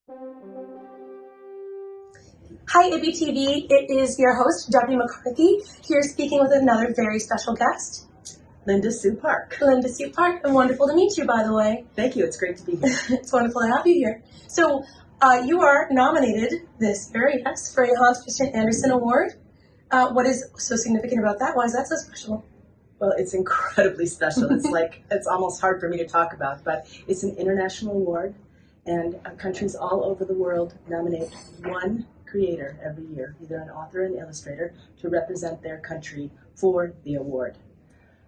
Hi, IBBY TV. It is your host, Darby McCarthy, here speaking with another very special guest. Linda Sue Park. Linda Sue Park, and wonderful to meet you, by the way. Thank you. It's great to be here. It's wonderful to have you here. So, you are nominated this year, yes, for a Hans Christian Andersen Award. What is so significant about that? Why is that so special? Well, it's incredibly special. It's almost hard for me to talk about, but it's an international award, and countries all over the world nominate one creator every year, either an author or an illustrator, to represent their country for the award.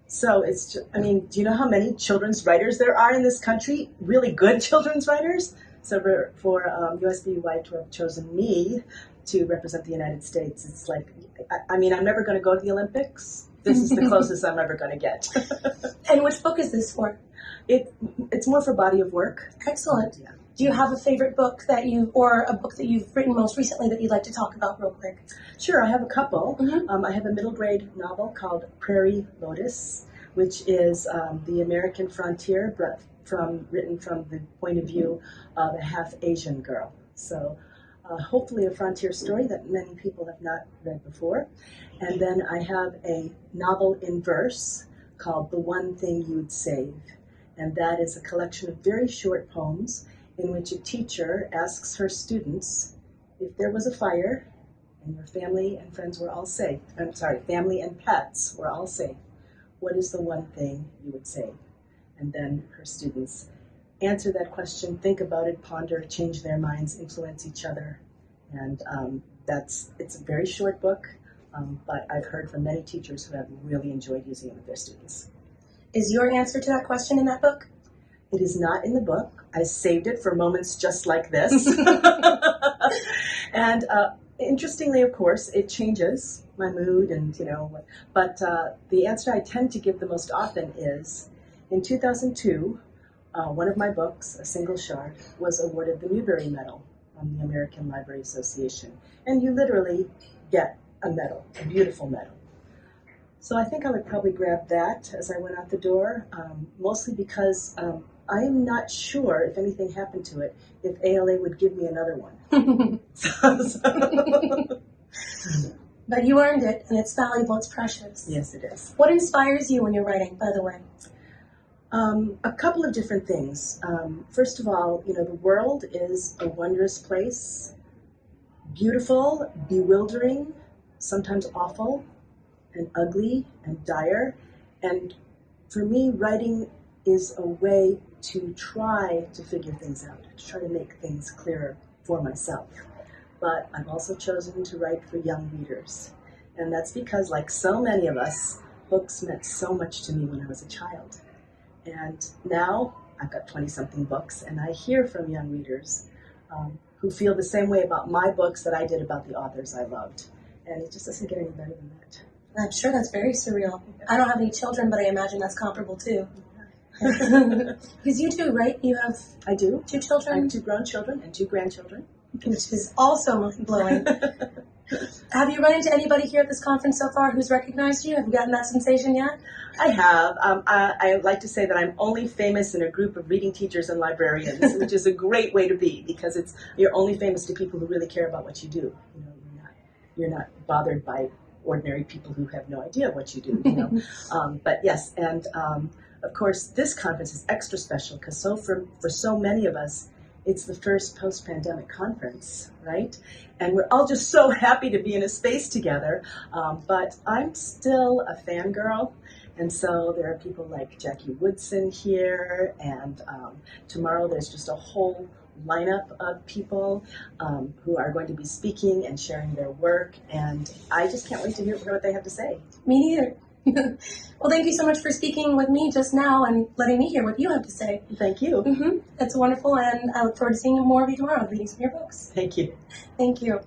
So do you know how many children's writers there are in this country? Really good children's writers? So for IBBY to have chosen me to represent the United States, it's like, I'm never going to go to the Olympics. This is the closest I'm ever going to get. And which book is this for? It's more for body of work. Excellent. Yeah. Do you have a favorite book or a book that you've written most recently that you'd like to talk about real quick? Sure, I have a couple. Mm-hmm. I have a middle grade novel called Prairie Lotus, which is the American frontier, but written from the point of view of a half Asian girl. So hopefully a frontier story that many people have not read before. And then I have a novel in verse called The One Thing You'd Save. And that is a collection of very short poems in which a teacher asks her students, if there was a fire and your family and friends were all safe, family and pets were all safe, what is the one thing you would save? And then her students answer that question, think about it, ponder, change their minds, influence each other. And it's a very short book, but I've heard from many teachers who have really enjoyed using it with their students. Is your answer to that question in that book? It is not in the book. I saved it for moments just like this. And interestingly, of course, it changes my mood but the answer I tend to give the most often is, in 2002, one of my books, A Single Shard, was awarded the Newbery Medal from the American Library Association. And you literally get a medal, a beautiful medal. So I think I would probably grab that as I went out the door, mostly because I am not sure, if anything happened to it, if ALA would give me another one. But you earned it, and it's valuable, it's precious. Yes, it is. What inspires you when you're writing, by the way? A couple of different things. First of all, the world is a wondrous place, beautiful, bewildering, sometimes awful, and ugly and dire. And for me, writing is a way to try to figure things out, to try to make things clearer for myself. But I've also chosen to write for young readers. And that's because, like so many of us, books meant so much to me when I was a child. And now I've got 20-something books, and I hear from young readers who feel the same way about my books that I did about the authors I loved. And it just doesn't get any better than that. I'm sure that's very surreal. I don't have any children, but I imagine that's comparable too. Because you do, right? I do. 2 children? I have 2 grown children and 2 grandchildren. Which is also mind-blowing. Have you run into anybody here at this conference so far who's recognized you? Have you gotten that sensation yet? I have. I like to say that I'm only famous in a group of reading teachers and librarians, which is a great way to be, because you're only famous to people who really care about what you do. You're not bothered by ordinary people who have no idea what you do. But yes, and of course, this conference is extra special because for so many of us, it's the first post-pandemic conference, right? And we're all just so happy to be in a space together. But I'm still a fangirl. And so there are people like Jackie Woodson here. And tomorrow there's just a whole lineup of people who are going to be speaking and sharing their work. And I just can't wait to hear what they have to say. Me neither. Well, thank you so much for speaking with me just now and letting me hear what you have to say. Thank you. That's wonderful, and I look forward to seeing more of you tomorrow and reading some of your books. Thank you. Thank you.